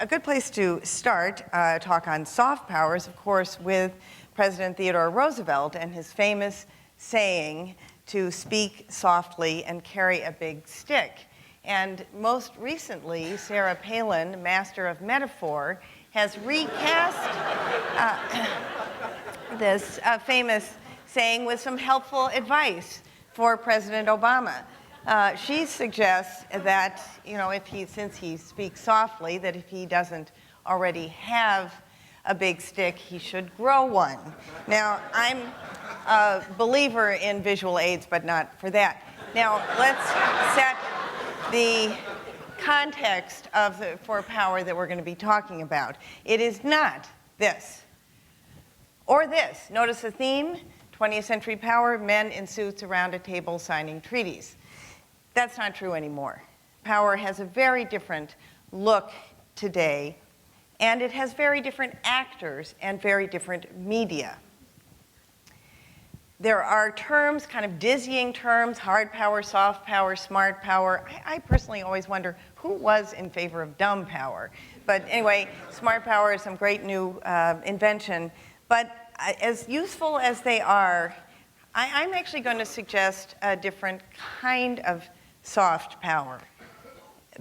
a good place to start a talk on soft power is, of course, with President Theodore Roosevelt and his famous saying to speak softly and carry a big stick. And most recently, Sarah Palin, master of metaphor, has recast this famous saying with some helpful advice for President Obama. She suggests that, since he speaks softly, that if he doesn't already have a big stick, he should grow one. Now, I'm a believer in visual aids, but not for that. Now, let's set the context of the for power that we're going to be talking about. It is not this or this. Notice the theme, 20th century power, men in suits around a table signing treaties. That's not true anymore. Power has a very different look today, and it has very different actors and very different media. There are terms, kind of dizzying terms, hard power, soft power, smart power. I personally always wonder who was in favor of dumb power. But anyway, smart power is some great new invention. But as useful as they are, I'm actually going to suggest a different kind of soft power.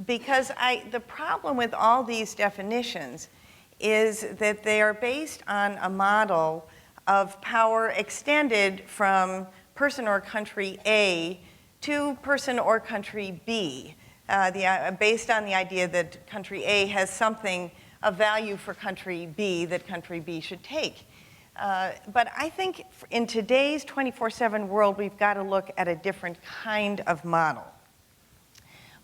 Because the problem with all these definitions is that they are based on a model of power extended from person or country A to person or country B, based on the idea that country A has something of value for country B that country B should take. But I think in today's 24/7 world, we've got to look at a different kind of model.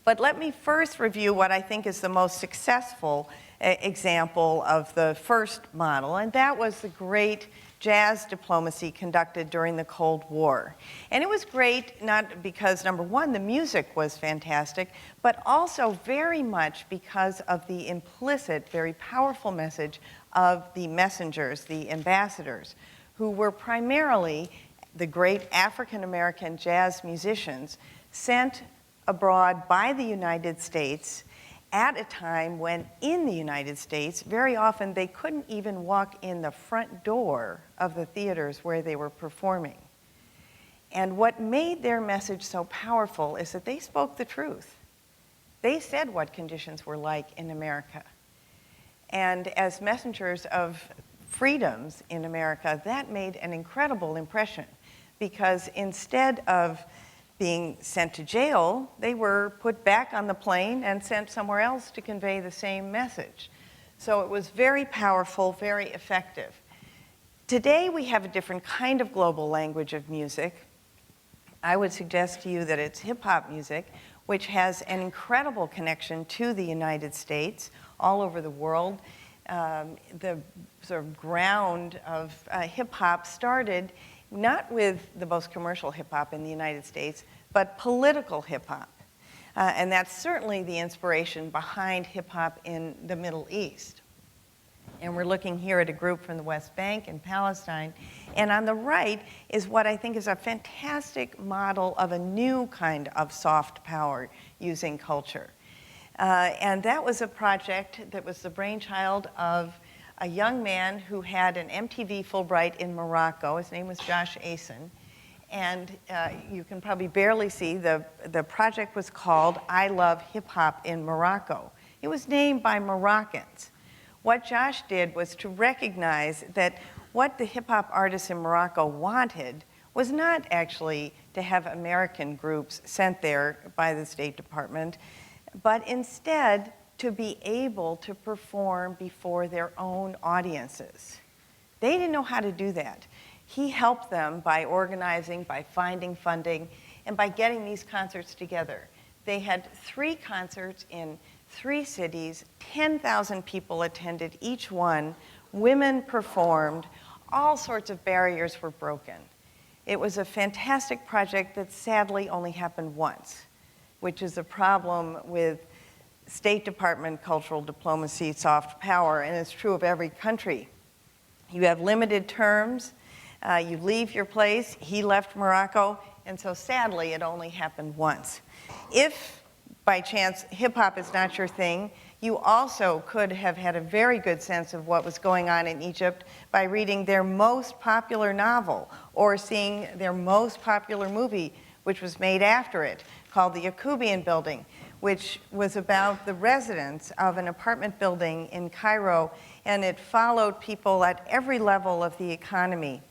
But let me first review what I think is the most successful example of the first model, and that was the great jazz diplomacy conducted during the Cold War. And it was great not because, number one, the music was fantastic, but also very much because of the implicit, very powerful message of the messengers, the ambassadors, who were primarily the great African-American jazz musicians sent abroad by the United States at a time when in the United States, very often they couldn't even walk in the front door of the theaters where they were performing. And what made their message so powerful is that they spoke the truth. They said what conditions were like in America. And as messengers of freedoms in America, that made an incredible impression, because instead of being sent to jail, they were put back on the plane and sent somewhere else to convey the same message. So it was very powerful, very effective. Today we have a different kind of global language of music. I would suggest to you that it's hip-hop music, which has an incredible connection to the United States, all over the world. The sort of ground of hip-hop started not with the most commercial hip-hop in the United States, but political hip-hop. And that's certainly the inspiration behind hip-hop in the Middle East. And we're looking here at a group from the West Bank and Palestine. And on the right is what I think is a fantastic model of a new kind of soft power using culture. And that was a project that was the brainchild of a young man who had an MTV Fulbright in Morocco. His name was Josh Asen. And you can probably barely see, the project was called I Love Hip Hop in Morocco. It was named by Moroccans. What Josh did was to recognize that what the hip hop artists in Morocco wanted was not actually to have American groups sent there by the State Department, but instead to be able to perform before their own audiences. They didn't know how to do that. He helped them by organizing, by finding funding, and by getting these concerts together. They had 3 concerts in 3 cities, 10,000 people attended each one, women performed, all sorts of barriers were broken. It was a fantastic project that sadly only happened once, which is a problem with State Department cultural diplomacy, soft power, and it's true of every country. You have limited terms, you leave your place, he left Morocco, and so sadly it only happened once. If by chance hip hop is not your thing, You also could have had a very good sense of what was going on in Egypt by reading their most popular novel or seeing their most popular movie, which was made after it, called The Yakubian Building, which was about the residents of an apartment building in Cairo, and it followed people at every level of the economy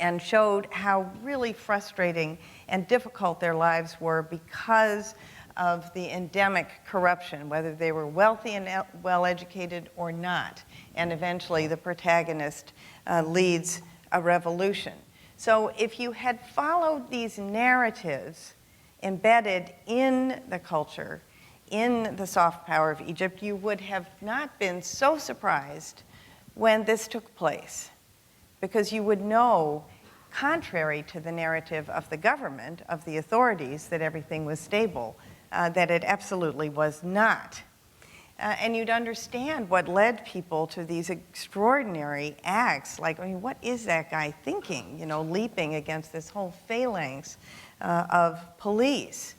and showed how really frustrating and difficult their lives were because of the endemic corruption, whether they were wealthy and well-educated or not. And eventually the protagonist leads a revolution. So if you had followed these narratives embedded in the culture, in the soft power of Egypt, you would have not been so surprised when this took place, because you would know, contrary to the narrative of the government, of the authorities, that everything was stable, that it absolutely was not. And you'd understand what led people to these extraordinary acts, like, I mean, what is that guy thinking, you know, leaping against this whole phalanx of police?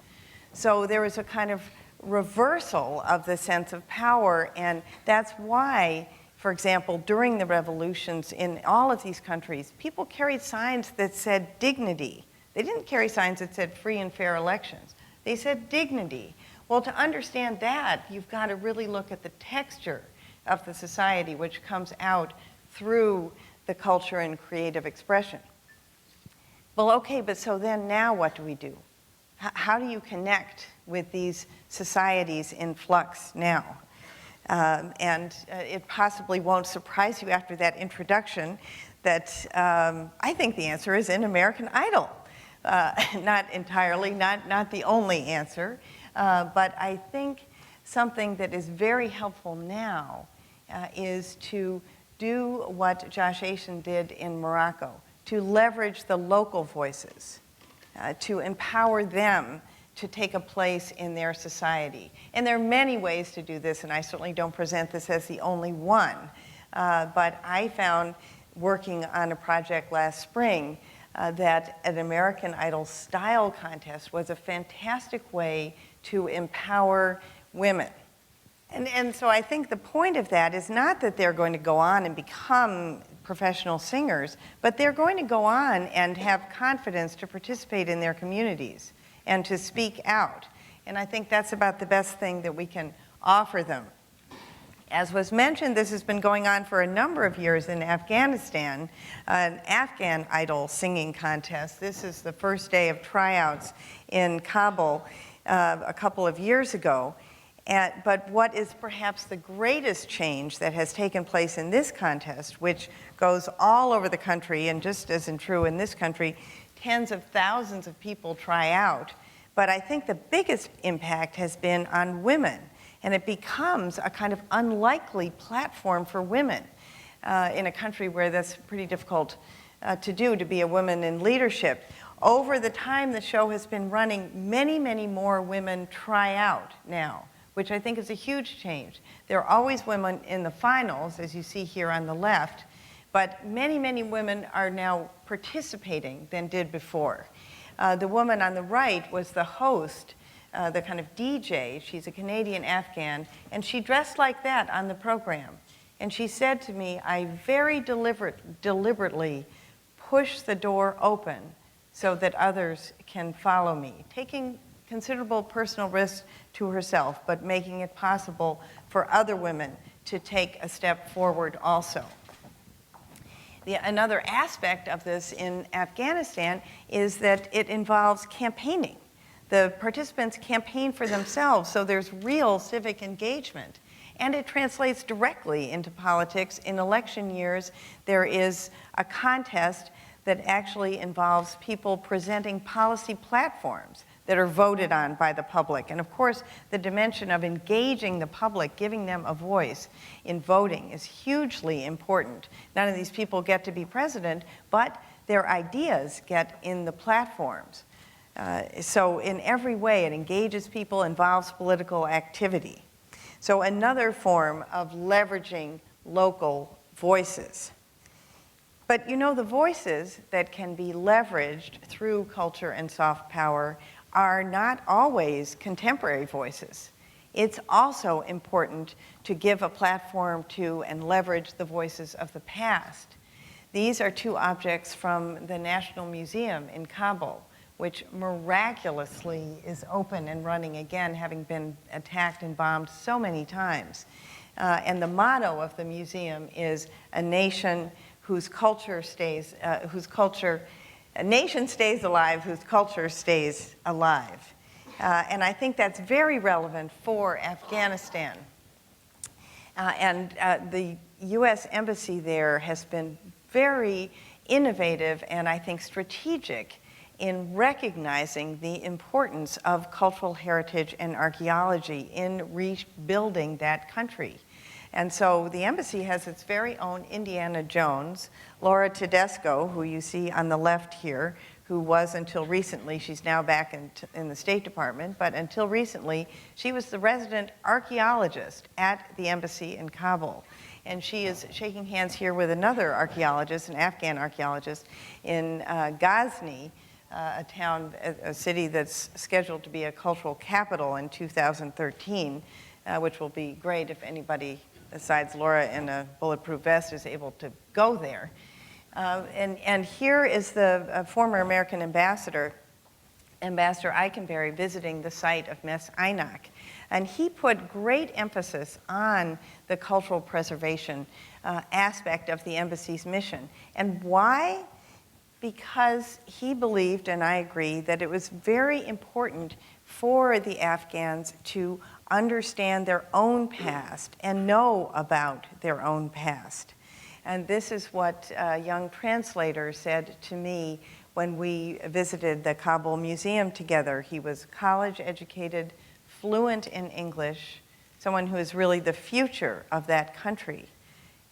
So there was a kind of reversal of the sense of power, and that's why, for example, during the revolutions in all of these countries, people carried signs that said dignity. They didn't carry signs that said free and fair elections. They said dignity. Well, to understand that, you've got to really look at the texture of the society, which comes out through the culture and creative expression. Well, okay, but so then now what do we do? How do you connect with these societies in flux now? It possibly won't surprise you after that introduction that I think the answer is in American Idol. Not entirely, not the only answer, but I think something that is very helpful now is to do what Josh Asian did in Morocco, to leverage the local voices, to empower them to take a place in their society. And there are many ways to do this, and I certainly don't present this as the only one. But I found, working on a project last spring, that an American Idol style contest was a fantastic way to empower women. And so I think the point of that is not that they're going to go on and become professional singers, but they're going to go on and have confidence to participate in their communities and to speak out. And I think that's about the best thing that we can offer them. As was mentioned, this has been going on for a number of years in Afghanistan, an Afghan Idol singing contest. This is the first day of tryouts in Kabul a couple of years ago. But what is perhaps the greatest change that has taken place in this contest, which goes all over the country, and just as true in this country, tens of thousands of people try out. But I think the biggest impact has been on women. And it becomes a kind of unlikely platform for women in a country where that's pretty difficult to do, to be a woman in leadership. Over the time the show has been running, many, many more women try out now, which I think is a huge change. There are always women in the finals, as you see here on the left, but many, many women are now participating than did before. The woman on the right was the host, the kind of DJ. She's a Canadian Afghan, and she dressed like that on the program. And she said to me, I very deliberately push the door open so that others can follow me, taking considerable personal risk to herself, but making it possible for other women to take a step forward also. Another aspect of this in Afghanistan is that it involves campaigning. The participants campaign for themselves, so there's real civic engagement. And it translates directly into politics. In election years, there is a contest that actually involves people presenting policy platforms that are voted on by the public. And of course, the dimension of engaging the public, giving them a voice in voting is hugely important. None of these people get to be president, but their ideas get in the platforms. So in every way, it engages people, involves political activity. So another form of leveraging local voices. But you know, the voices that can be leveraged through culture and soft power are not always contemporary voices. it's also important to give a platform to and leverage the voices of the past. These are two objects from the National Museum in Kabul, which miraculously is open and running again, having been attacked and bombed so many times. And the motto of the museum is a nation whose culture stays, a nation stays alive, whose culture stays alive. And I think that's very relevant for Afghanistan. The US Embassy there has been very innovative and I think strategic in recognizing the importance of cultural heritage and archaeology in rebuilding that country. And so the embassy has its very own Indiana Jones, Laura Tedesco, who you see on the left here, who was until recently, she's now back in the State Department, but until recently, she was the resident archaeologist at the embassy in Kabul. And she is shaking hands here with another archaeologist, an Afghan archaeologist, in Ghazni, a city that's scheduled to be a cultural capital in 2013, which will be great if anybody besides Laura in a bulletproof vest is able to go there. And here is the former American ambassador, Ambassador Eikenberry, visiting the site of Mes Aynak. And he put great emphasis on the cultural preservation aspect of the embassy's mission. And why? Because he believed, and I agree, that it was very important for the Afghans to understand their own past and know about their own past. And this is what a young translator said to me when we visited the Kabul Museum together. He was college educated, fluent in English, someone who is really the future of that country.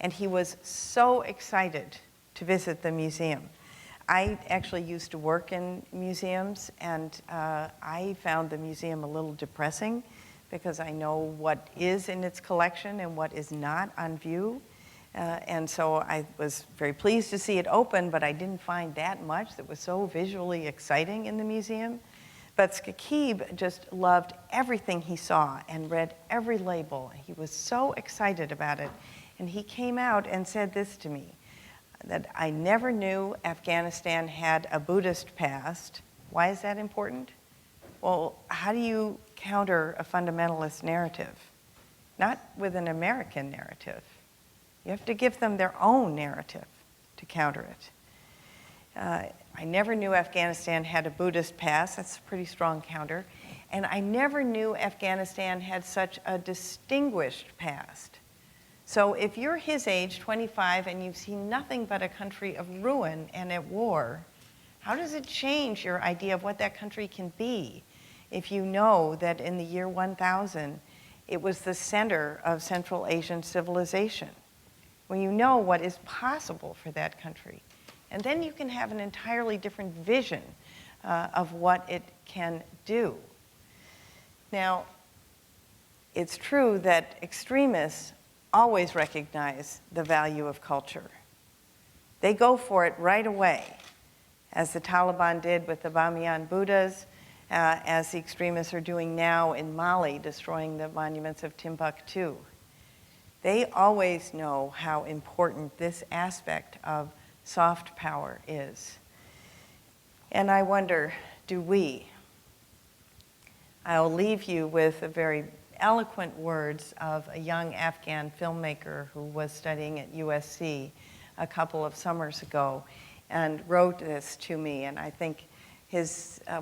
And he was so excited to visit the museum. I actually used to work in museums, and I found the museum a little depressing because I know what is in its collection and what is not on view. And so I was very pleased to see it open, but I didn't find that much that was so visually exciting in the museum. But Skakib just loved everything he saw and read every label. He was so excited about it. And he came out and said this to me, that I never knew Afghanistan had a Buddhist past. Why is that important? Well, how do you counter a fundamentalist narrative? Not with an American narrative. You have to give them their own narrative to counter it. I never knew Afghanistan had a Buddhist past. That's a pretty strong counter. And I never knew Afghanistan had such a distinguished past. So if you're his age, 25, and you've seen nothing but a country of ruin and at war, how does it change your idea of what that country can be if you know that in the year 1000, it was the center of Central Asian civilization? When you know what is possible for that country. And then you can have an entirely different vision of what it can do. Now, it's true that extremists always recognize the value of culture. They go for it right away, as the Taliban did with the Bamiyan Buddhas, as the extremists are doing now in Mali, destroying the monuments of Timbuktu. They always know how important this aspect of soft power is. And I wonder, do we? I'll leave you with the very eloquent words of a young Afghan filmmaker who was studying at USC a couple of summers ago and wrote this to me. And I think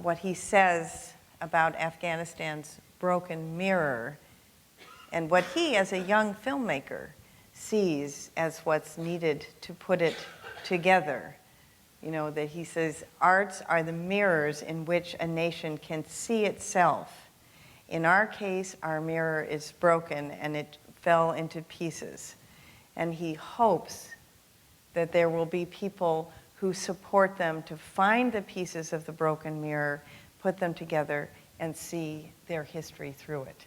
what he says about Afghanistan's broken mirror and what he, as a young filmmaker, sees as what's needed to put it together. You know, that he says, arts are the mirrors in which a nation can see itself. In our case, our mirror is broken and it fell into pieces. And he hopes that there will be people who support them to find the pieces of the broken mirror, put them together, and see their history through it.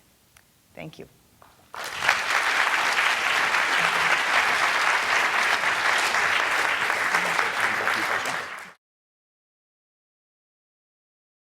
Thank you.